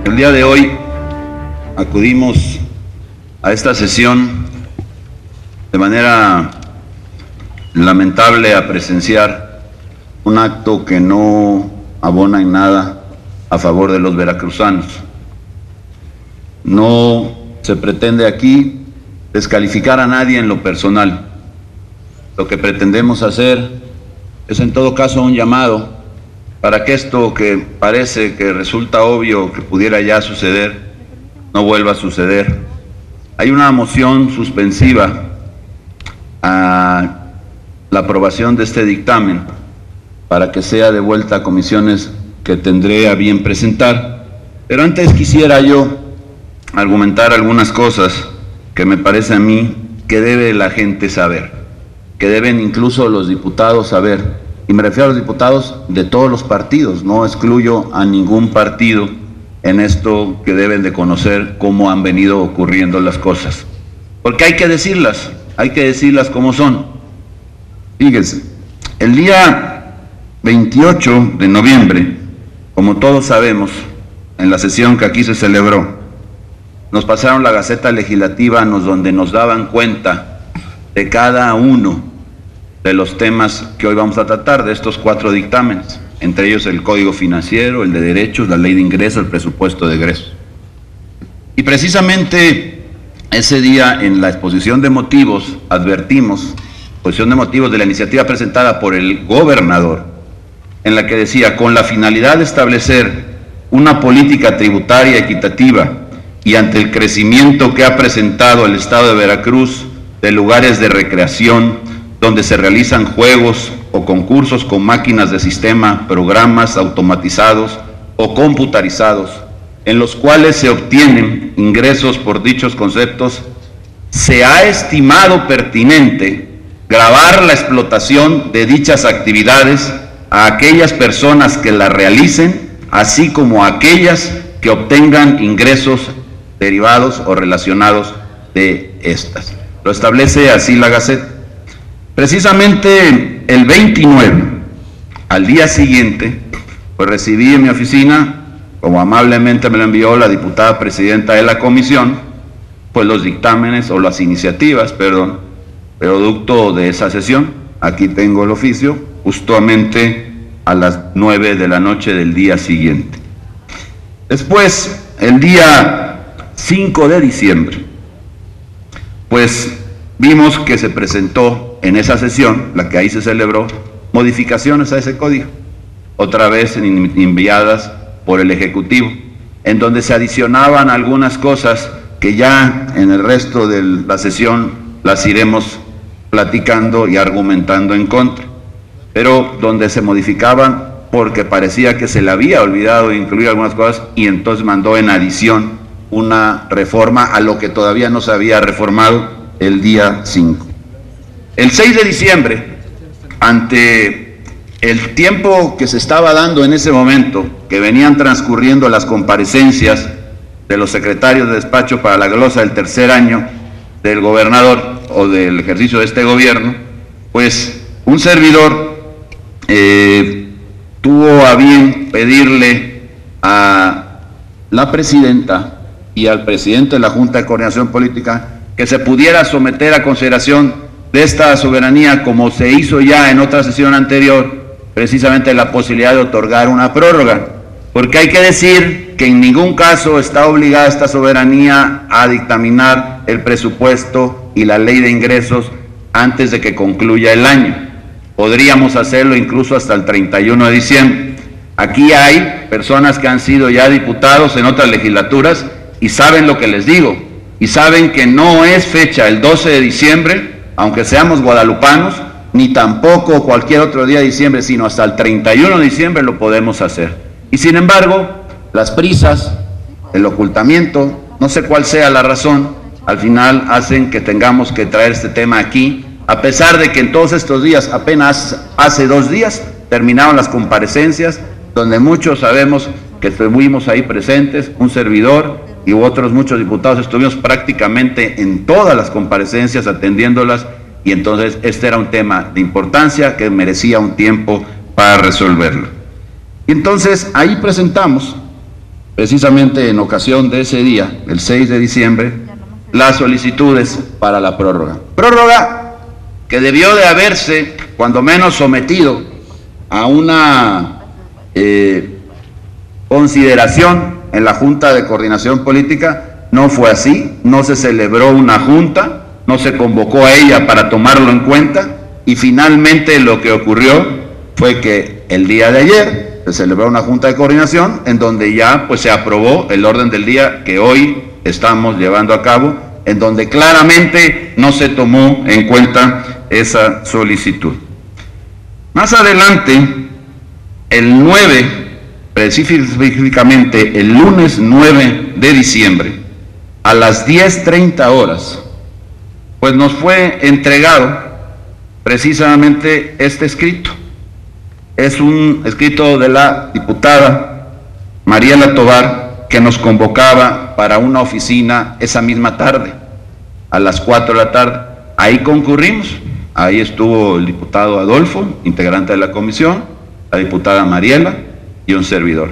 El día de hoy acudimos a esta sesión de manera lamentable a presenciar un acto que no abona en nada a favor de los veracruzanos. No se pretende aquí descalificar a nadie en lo personal. Lo que pretendemos hacer es en todo caso un llamado para que esto que parece que resulta obvio que pudiera ya suceder, no vuelva a suceder. Hay una moción suspensiva a la aprobación de este dictamen para que sea devuelta a comisiones que tendré a bien presentar. Pero antes quisiera yo argumentar algunas cosas que me parece a mí que debe la gente saber, que deben incluso los diputados saber. Y me refiero a los diputados de todos los partidos, no excluyo a ningún partido en esto, que deben de conocer cómo han venido ocurriendo las cosas. Porque hay que decirlas como son. Fíjense, el día 28 de noviembre, como todos sabemos, en la sesión que aquí se celebró, nos pasaron la Gaceta Legislativa donde nos daban cuenta de cada uno de los temas que hoy vamos a tratar, de estos 4 dictámenes, entre ellos el Código Financiero, el de Derechos, la Ley de Ingresos, el Presupuesto de Egresos. Y precisamente ese día, en la exposición de motivos, advertimos, exposición de motivos de la iniciativa presentada por el gobernador, en la que decía: con la finalidad de establecer una política tributaria equitativa y ante el crecimiento que ha presentado el Estado de Veracruz de lugares de recreación donde se realizan juegos o concursos con máquinas de sistema, programas automatizados o computarizados, en los cuales se obtienen ingresos por dichos conceptos, se ha estimado pertinente gravar la explotación de dichas actividades a aquellas personas que las realicen, así como a aquellas que obtengan ingresos derivados o relacionados de estas. Lo establece así la Gaceta. Precisamente el 29, al día siguiente, pues recibí en mi oficina, como amablemente me lo envió la diputada presidenta de la comisión, pues los dictámenes o las iniciativas, producto de esa sesión. Aquí tengo el oficio, justamente a las 9 de la noche del día siguiente. Después, el día 5 de diciembre, pues vimos que se presentó en esa sesión, la que ahí se celebró, modificaciones a ese código, otra vez enviadas por el Ejecutivo, en donde se adicionaban algunas cosas que ya en el resto de la sesión las iremos platicando y argumentando en contra, pero donde se modificaban porque parecía que se le había olvidado incluir algunas cosas, y entonces mandó en adición una reforma a lo que todavía no se había reformado el día 5. El 6 de diciembre, ante el tiempo que se estaba dando en ese momento, que venían transcurriendo las comparecencias de los secretarios de despacho para la glosa del tercer año del gobernador o del ejercicio de este gobierno, pues un servidor tuvo a bien pedirle a la presidenta y al presidente de la Junta de Coordinación Política que se pudiera someter a consideración de esta soberanía, como se hizo ya en otra sesión anterior, precisamente la posibilidad de otorgar una prórroga, porque hay que decir que en ningún caso está obligada esta soberanía a dictaminar el presupuesto y la ley de ingresos antes de que concluya el año. Podríamos hacerlo incluso hasta el 31 de diciembre. Aquí hay personas que han sido ya diputados en otras legislaturas y saben lo que les digo, y saben que no es fecha el 12 de diciembre, aunque seamos guadalupanos, ni tampoco cualquier otro día de diciembre, sino hasta el 31 de diciembre lo podemos hacer. Y sin embargo, las prisas, el ocultamiento, no sé cuál sea la razón, al final hacen que tengamos que traer este tema aquí, a pesar de que en todos estos días, apenas hace 2 días, terminaron las comparecencias, donde muchos sabemos que estuvimos ahí presentes, un servidor y otros muchos diputados estuvimos prácticamente en todas las comparecencias atendiéndolas, y entonces este era un tema de importancia que merecía un tiempo para resolverlo. Y entonces ahí presentamos precisamente en ocasión de ese día, el 6 de diciembre, las solicitudes para la prórroga. Prórroga que debió de haberse, cuando menos, sometido a una consideración en la Junta de Coordinación Política. No fue así, no se celebró una junta, no se convocó a ella para tomarlo en cuenta, y finalmente lo que ocurrió fue que el día de ayer se celebró una junta de coordinación en donde ya pues se aprobó el orden del día que hoy estamos llevando a cabo, en donde claramente no se tomó en cuenta esa solicitud. Más adelante, el 9, específicamente el lunes 9 de diciembre, a las 10:30 horas, pues nos fue entregado precisamente este escrito. Es un escrito de la diputada Mariela Tovar, que nos convocaba para una oficina esa misma tarde, a las 4 de la tarde. Ahí concurrimos, ahí estuvo el diputado Adolfo, integrante de la comisión, la diputada Mariela y un servidor.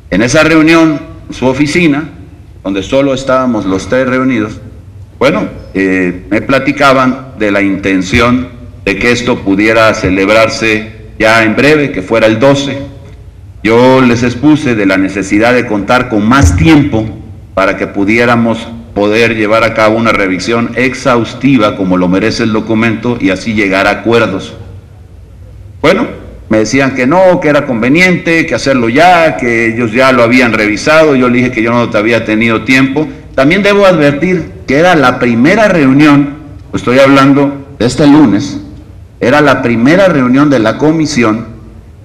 En esa reunión, su oficina, donde solo estábamos los tres reunidos, bueno, me platicaban de la intención de que esto pudiera celebrarse ya en breve, que fuera el 12. Yo les expuse de la necesidad de contar con más tiempo para que pudiéramos poder llevar a cabo una revisión exhaustiva como lo merece el documento y así llegar a acuerdos. Bueno, me decían que no, que era conveniente, que hacerlo ya, que ellos ya lo habían revisado. Yo le dije que yo no había tenido tiempo. También debo advertir que era la primera reunión, pues estoy hablando de este lunes, era la primera reunión de la comisión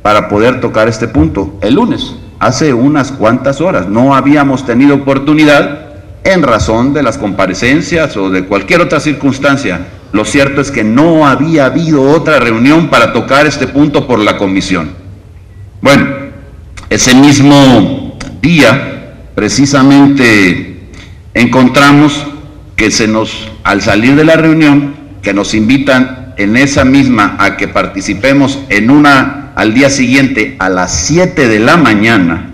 para poder tocar este punto. El lunes, hace unas cuantas horas, no habíamos tenido oportunidad en razón de las comparecencias o de cualquier otra circunstancia. Lo cierto es que no había habido otra reunión para tocar este punto por la comisión. Bueno, ese mismo día, precisamente, encontramos que al salir de la reunión, que nos invitan en esa misma a que participemos en una al día siguiente a las 7 de la mañana,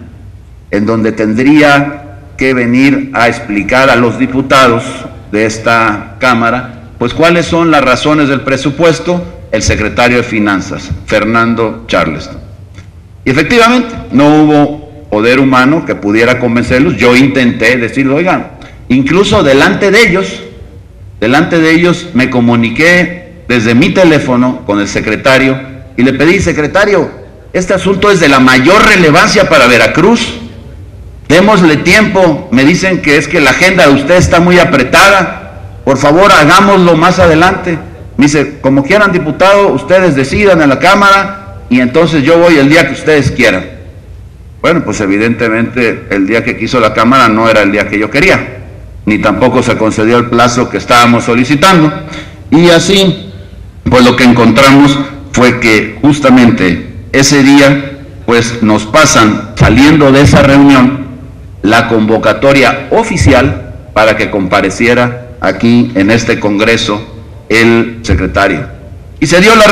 en donde tendría que venir a explicar a los diputados de esta Cámara, pues cuáles son las razones del presupuesto, el secretario de Finanzas, Fernando Charleston. Y efectivamente, no hubo poder humano que pudiera convencerlos. Yo intenté decirle, oigan, incluso delante de ellos me comuniqué desde mi teléfono con el secretario y le pedí, secretario, este asunto es de la mayor relevancia para Veracruz, démosle tiempo. Me dicen que es que la agenda de usted está muy apretada, por favor hagámoslo más adelante. Me dice, como quieran, diputado, ustedes decidan en la Cámara y entonces yo voy el día que ustedes quieran. Bueno, pues evidentemente el día que quiso la Cámara no era el día que yo quería, ni tampoco se concedió el plazo que estábamos solicitando, y así pues lo que encontramos fue que justamente ese día pues nos pasan, saliendo de esa reunión, la convocatoria oficial para que compareciera aquí en este Congreso el secretario. Y se dio la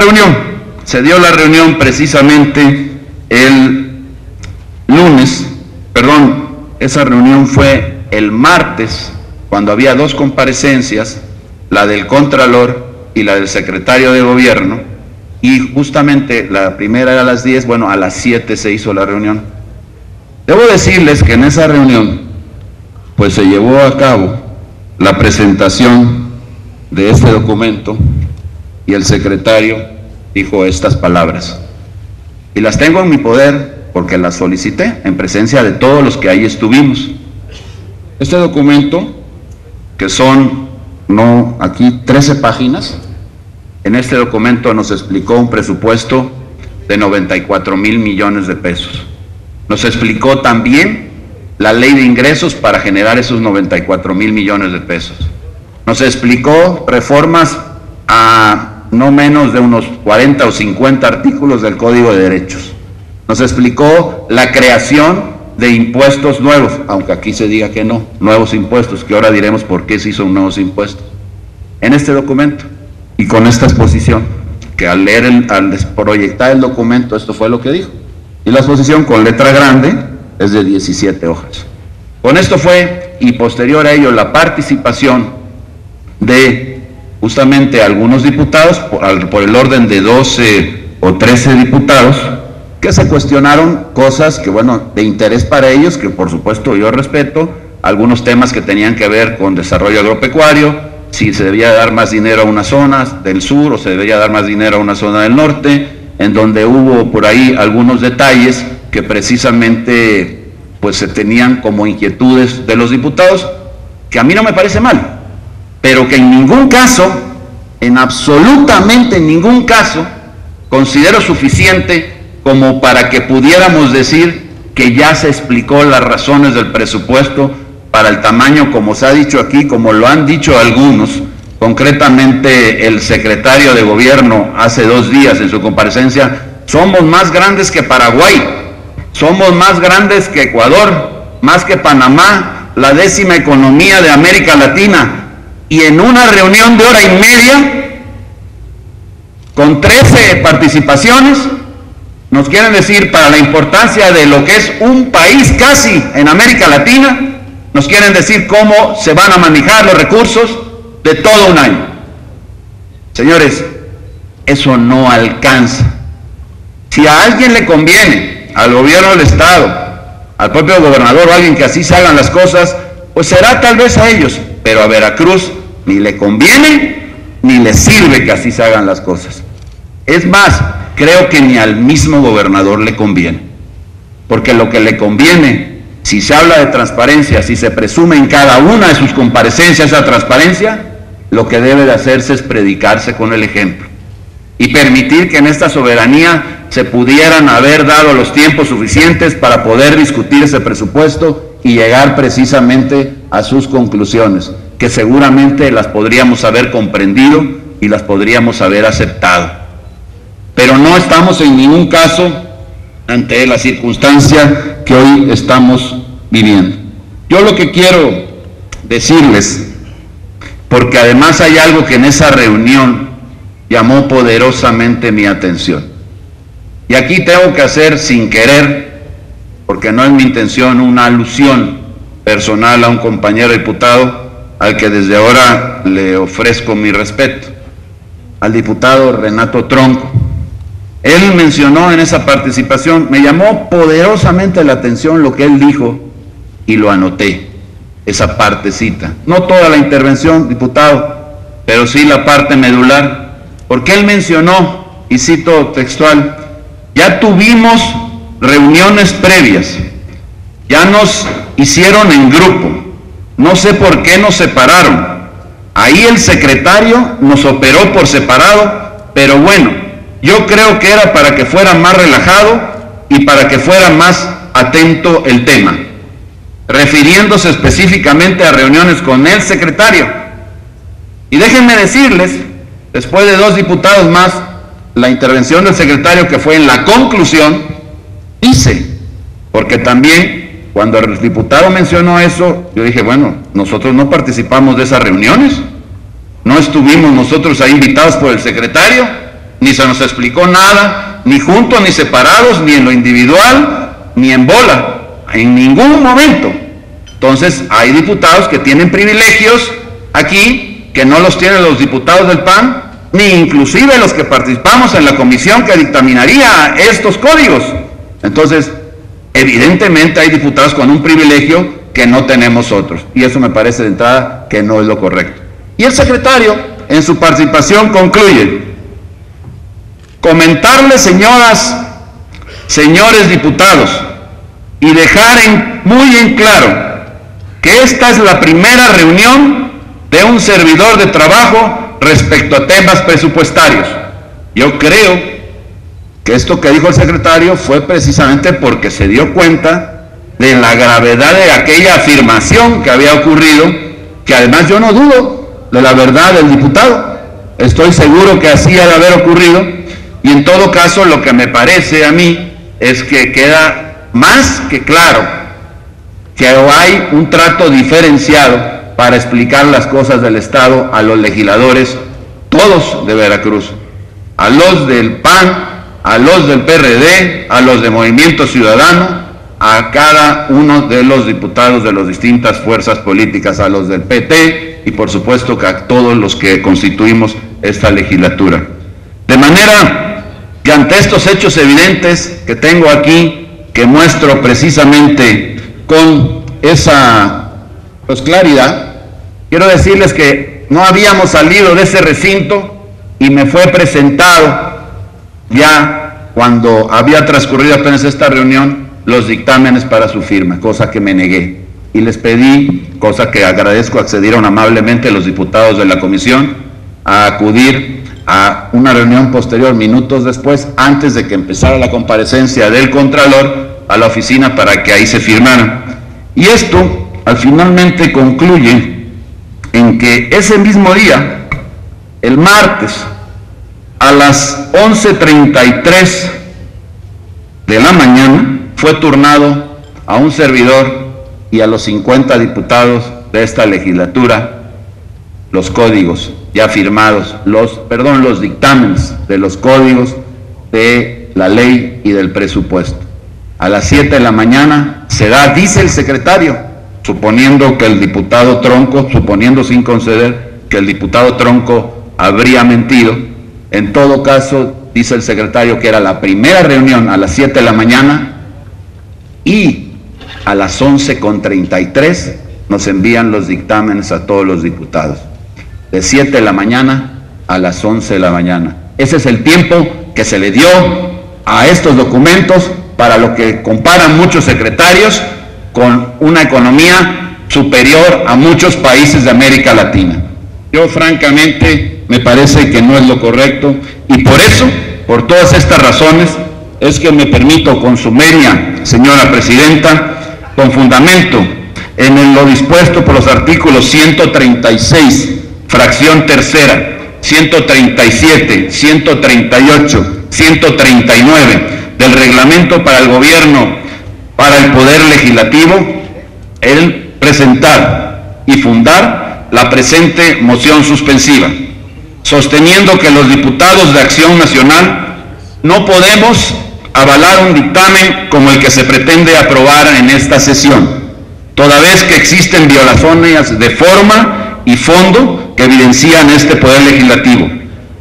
reunión precisamente el lunes, esa reunión fue el martes, cuando había dos comparecencias, la del Contralor y la del secretario de Gobierno, y justamente la primera era a las 10, bueno, a las 7 se hizo la reunión. Debo decirles que en esa reunión, pues se llevó a cabo la presentación de este documento y el secretario dijo estas palabras, y las tengo en mi poder porque las solicité en presencia de todos los que ahí estuvimos. Este documento, que son, aquí 13 páginas, en este documento nos explicó un presupuesto de 94,000 millones de pesos. Nos explicó también la ley de ingresos para generar esos 94,000 millones de pesos. Nos explicó reformas a no menos de unos 40 o 50 artículos del Código de Derechos. Nos explicó la creación de impuestos nuevos, aunque aquí se diga que no, nuevos impuestos, que ahora diremos por qué se hizo nuevos impuestos. En este documento y con esta exposición, que al leer, al proyectar el documento, esto fue lo que dijo. Y la exposición con letra grande es de 17 hojas. Con esto fue, y posterior a ello, la participación de justamente algunos diputados, por el orden de 12 o 13 diputados, que se cuestionaron cosas que, bueno, de interés para ellos, que por supuesto yo respeto, algunos temas que tenían que ver con desarrollo agropecuario, si se debía dar más dinero a una zona del sur o se debía dar más dinero a una zona del norte, en donde hubo por ahí algunos detalles que precisamente pues se tenían como inquietudes de los diputados, que a mí no me parece mal, pero que en ningún caso, en absolutamente ningún caso, considero suficiente como para que pudiéramos decir que ya se explicó las razones del presupuesto para el tamaño, como se ha dicho aquí, como lo han dicho algunos, concretamente el secretario de Gobierno hace 2 días en su comparecencia: somos más grandes que Paraguay, somos más grandes que Ecuador, más que Panamá, la 10ª economía de América Latina. Y en una reunión de 1h30, con 13 participaciones, nos quieren decir, para la importancia de lo que es un país casi en América Latina, nos quieren decir cómo se van a manejar los recursos de todo un año. Señores, eso no alcanza. Si a alguien le conviene, al gobierno del Estado, al propio gobernador o a alguien que así se hagan las cosas, pues será tal vez a ellos, pero a Veracruz ni le conviene ni le sirve que así se hagan las cosas. Es más, creo que ni al mismo gobernador le conviene, porque lo que le conviene, si se habla de transparencia, si se presume en cada una de sus comparecencias esa transparencia, lo que debe de hacerse es predicarse con el ejemplo y permitir que en esta soberanía se pudieran haber dado los tiempos suficientes para poder discutir ese presupuesto y llegar precisamente a sus conclusiones, que seguramente las podríamos haber comprendido y las podríamos haber aceptado. Pero no estamos en ningún caso ante la circunstancia que hoy estamos viviendo. Yo lo que quiero decirles, porque además hay algo que en esa reunión llamó poderosamente mi atención, y aquí tengo que hacer sin querer, porque no es mi intención, una alusión personal a un compañero diputado al que desde ahora le ofrezco mi respeto, al diputado Renato Tronco. Él mencionó en esa participación, me llamó poderosamente la atención lo que él dijo y lo anoté, esa partecita. No toda la intervención, diputado, pero sí la parte medular, porque él mencionó, y cito textual: ya tuvimos reuniones previas, ya nos hicieron en grupo, no sé por qué nos separaron, ahí el secretario nos operó por separado, pero bueno, yo creo que era para que fuera más relajado y para que fuera más atento el tema, refiriéndose específicamente a reuniones con el secretario. Y déjenme decirles, después de 2 diputados más, la intervención del secretario, que fue en la conclusión, dice, porque también cuando el diputado mencionó eso, yo dije, bueno, nosotros no participamos de esas reuniones, no estuvimos nosotros ahí invitados por el secretario, ni se nos explicó nada, ni juntos, ni separados, ni en lo individual, ni en bola, en ningún momento. Entonces, hay diputados que tienen privilegios aquí, que no los tienen los diputados del PAN, ni inclusive los que participamos en la comisión que dictaminaría estos códigos. Entonces, evidentemente hay diputados con un privilegio que no tenemos otros, y eso me parece de entrada que no es lo correcto. Y el secretario, en su participación, concluye: comentarles, señoras, señores diputados, y dejar muy en claro que esta es la primera reunión de un servidor de trabajo respecto a temas presupuestarios. Yo creo que esto que dijo el secretario fue precisamente porque se dio cuenta de la gravedad de aquella afirmación que había ocurrido, que además yo no dudo de la verdad del diputado, estoy seguro que así ha de haber ocurrido, y en todo caso lo que me parece a mí es que queda más que claro que hay un trato diferenciado para explicar las cosas del Estado a los legisladores, todos de Veracruz, a los del PAN, a los del PRD, a los de Movimiento Ciudadano, a cada uno de los diputados de las distintas fuerzas políticas, a los del PT y por supuesto que a todos los que constituimos esta legislatura. De manera que ante estos hechos evidentes que tengo aquí, que muestro precisamente con esa claridad, quiero decirles que no habíamos salido de ese recinto y me fue presentado ya cuando había transcurrido apenas esta reunión los dictámenes para su firma, cosa que me negué. Y les pedí, cosa que agradezco, accedieron amablemente los diputados de la comisión a acudir a una reunión posterior, minutos después, antes de que empezara la comparecencia del Contralor, a la oficina para que ahí se firmaran. Y esto, al finalmente concluye en que ese mismo día, el martes, a las 11:33 de la mañana, fue turnado a un servidor y a los 50 diputados de esta legislatura los códigos ya firmados, los dictámenes de los códigos de la ley y del presupuesto. A las 7 de la mañana se da, dice el secretario, suponiendo que el diputado Tronco, suponiendo sin conceder que el diputado Tronco habría mentido, en todo caso, dice el secretario que era la primera reunión a las 7 de la mañana y a las 11:33 nos envían los dictámenes a todos los diputados. De 7 de la mañana a las 11 de la mañana. Ese es el tiempo que se le dio a estos documentos, para lo que comparan muchos secretarios con una economía superior a muchos países de América Latina. Yo francamente me parece que no es lo correcto y por eso, por todas estas razones, es que me permito con su venia, señora presidenta, con fundamento en lo dispuesto por los artículos 136, fracción tercera, 137, 138, 139 del reglamento para el gobierno, para el poder legislativo, el presentar y fundar la presente moción suspensiva, sosteniendo que los diputados de Acción Nacional no podemos avalar un dictamen como el que se pretende aprobar en esta sesión, toda vez que existen violaciones de forma y fondo que evidencian este poder legislativo,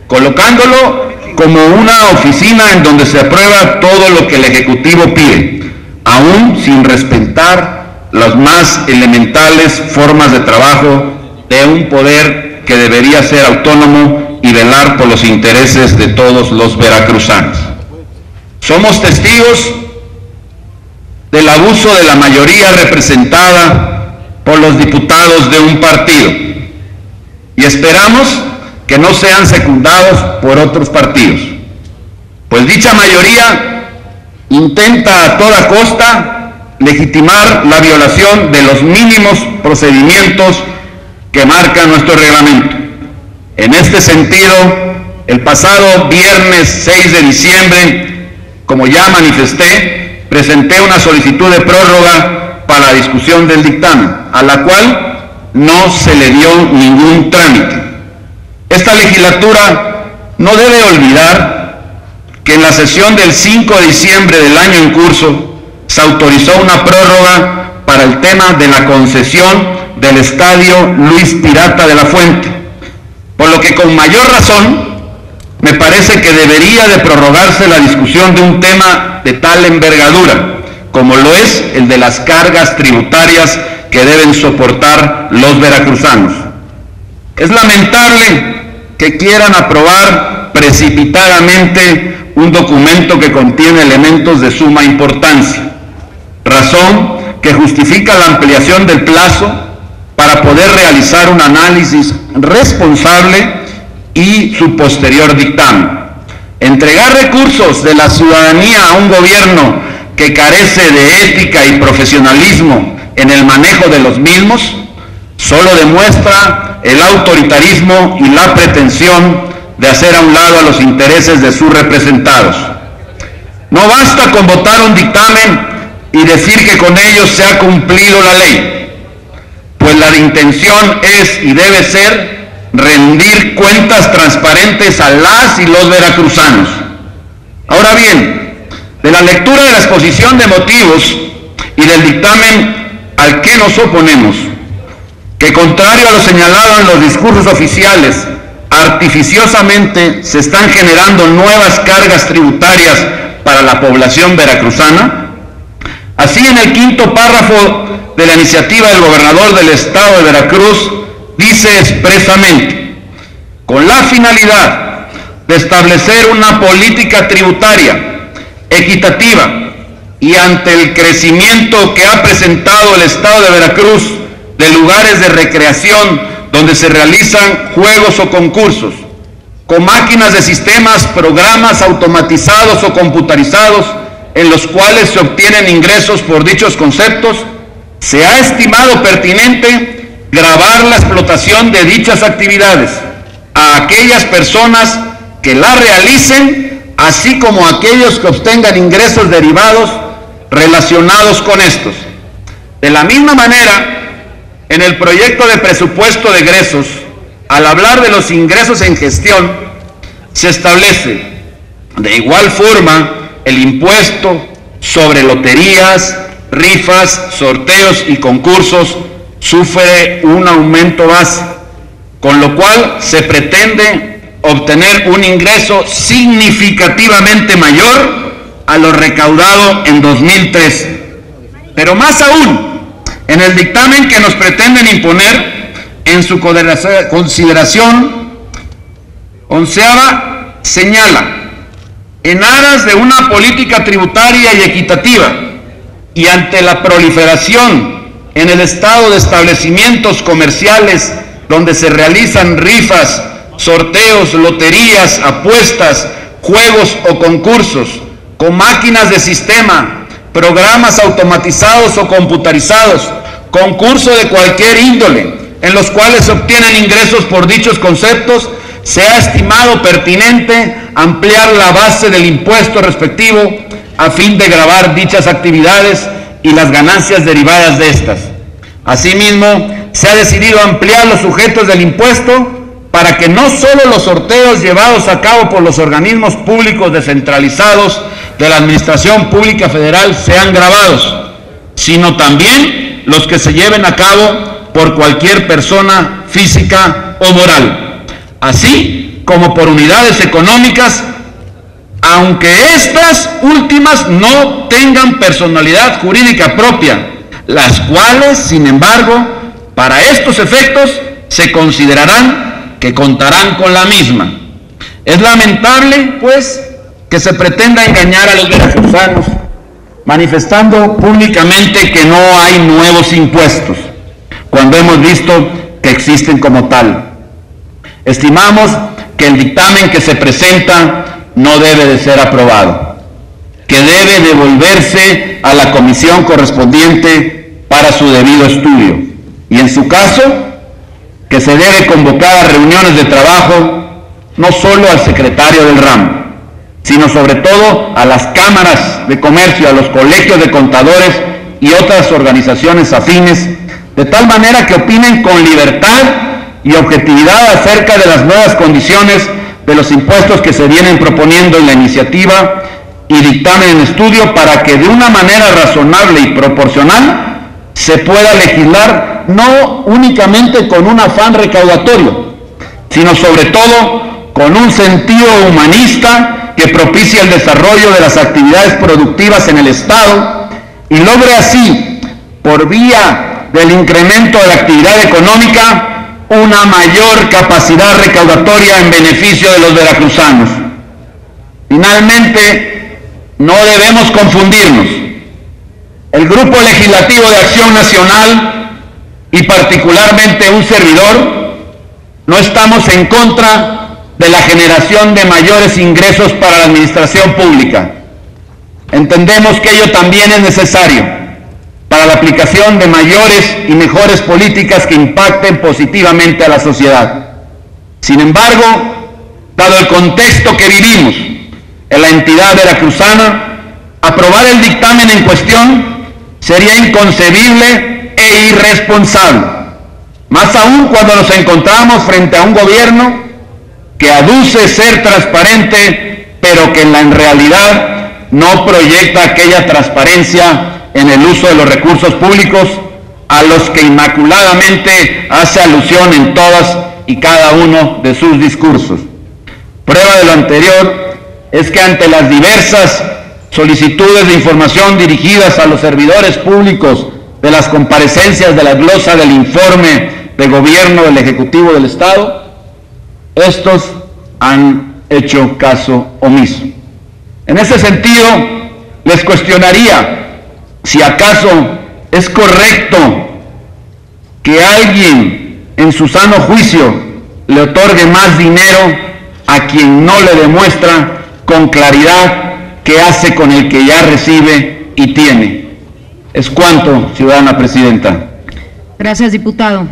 colocándolo como una oficina en donde se aprueba todo lo que el Ejecutivo pide, aún sin respetar las más elementales formas de trabajo de un poder que debería ser autónomo y velar por los intereses de todos los veracruzanos. Somos testigos del abuso de la mayoría representada por los diputados de un partido y esperamos que no sean secundados por otros partidos, pues dicha mayoría intenta a toda costa legitimar la violación de los mínimos procedimientos que marca nuestro reglamento. En este sentido, el pasado viernes 6 de diciembre, como ya manifesté, presenté una solicitud de prórroga para la discusión del dictamen, a la cual no se le dio ningún trámite. Esta legislatura no debe olvidar que en la sesión del 5 de diciembre del año en curso se autorizó una prórroga para el tema de la concesión del Estadio Luis Pirata de la Fuente, por lo que con mayor razón me parece que debería de prorrogarse la discusión de un tema de tal envergadura, como lo es el de las cargas tributarias que deben soportar los veracruzanos. Es lamentable que quieran aprobar precipitadamente un documento que contiene elementos de suma importancia, razón que justifica la ampliación del plazo para poder realizar un análisis responsable y su posterior dictamen. Entregar recursos de la ciudadanía a un gobierno que carece de ética y profesionalismo en el manejo de los mismos solo demuestra el autoritarismo y la pretensión de hacer a un lado a los intereses de sus representados. No basta con votar un dictamen y decir que con ello se ha cumplido la ley, pues la intención es y debe ser rendir cuentas transparentes a las y los veracruzanos. Ahora bien, de la lectura de la exposición de motivos y del dictamen al que nos oponemos, que contrario a lo señalado en los discursos oficiales, artificiosamente se están generando nuevas cargas tributarias para la población veracruzana. Así, en el quinto párrafo de la iniciativa del gobernador del estado de Veracruz, dice expresamente: con la finalidad de establecer una política tributaria equitativa y ante el crecimiento que ha presentado el estado de Veracruz de lugares de recreación donde se realizan juegos o concursos, con máquinas de sistemas, programas automatizados o computarizados en los cuales se obtienen ingresos por dichos conceptos, se ha estimado pertinente gravar la explotación de dichas actividades a aquellas personas que la realicen, así como a aquellos que obtengan ingresos derivados relacionados con estos. De la misma manera, en el proyecto de presupuesto de egresos, al hablar de los ingresos en gestión, se establece de igual forma el impuesto sobre loterías, rifas, sorteos y concursos sufre un aumento base, con lo cual se pretende obtener un ingreso significativamente mayor a lo recaudado en 2013. Pero más aún, en el dictamen que nos pretenden imponer, en su consideración onceava, señala: en aras de una política tributaria y equitativa y ante la proliferación en el estado de establecimientos comerciales donde se realizan rifas, sorteos, loterías, apuestas, juegos o concursos, con máquinas de sistema, programas automatizados o computarizados, concurso de cualquier índole, en los cuales se obtienen ingresos por dichos conceptos, se ha estimado pertinente ampliar la base del impuesto respectivo a fin de gravar dichas actividades y las ganancias derivadas de estas. Asimismo, se ha decidido ampliar los sujetos del impuesto para que no solo los sorteos llevados a cabo por los organismos públicos descentralizados de la Administración Pública Federal sean gravados, sino también los que se lleven a cabo por cualquier persona física o moral, así como por unidades económicas, aunque estas últimas no tengan personalidad jurídica propia, las cuales, sin embargo, para estos efectos se considerarán que contarán con la misma. Es lamentable, pues, que se pretenda engañar a los veracruzanos, manifestando públicamente que no hay nuevos impuestos, cuando hemos visto que existen como tal. Estimamos que el dictamen que se presenta no debe de ser aprobado, que debe devolverse a la comisión correspondiente para su debido estudio, y en su caso, que se debe convocar a reuniones de trabajo no solo al secretario del ramo, sino sobre todo a las cámaras de comercio, a los colegios de contadores y otras organizaciones afines, de tal manera que opinen con libertad y objetividad acerca de las nuevas condiciones de los impuestos que se vienen proponiendo en la iniciativa y dictamen en estudio, para que de una manera razonable y proporcional se pueda legislar no únicamente con un afán recaudatorio, sino sobre todo con un sentido humanista que propicie el desarrollo de las actividades productivas en el Estado y logre así, por vía del incremento de la actividad económica, una mayor capacidad recaudatoria en beneficio de los veracruzanos. Finalmente, no debemos confundirnos. El Grupo Legislativo de Acción Nacional y particularmente un servidor, no estamos en contra de la generación de mayores ingresos para la administración pública. Entendemos que ello también es necesario para la aplicación de mayores y mejores políticas que impacten positivamente a la sociedad. Sin embargo, dado el contexto que vivimos en la entidad veracruzana, aprobar el dictamen en cuestión sería inconcebible e irresponsable, más aún cuando nos encontramos frente a un gobierno que aduce ser transparente, pero que en realidad no proyecta aquella transparencia en el uso de los recursos públicos a los que inmaculadamente hace alusión en todas y cada uno de sus discursos. Prueba de lo anterior es que ante las diversas solicitudes de información dirigidas a los servidores públicos de las comparecencias de la glosa del informe de gobierno del Ejecutivo del Estado, estos han hecho caso omiso. En ese sentido, les cuestionaría si acaso es correcto que alguien en su sano juicio le otorgue más dinero a quien no le demuestra con claridad qué hace con el que ya recibe y tiene. Es cuanto, ciudadana presidenta. Gracias, diputado.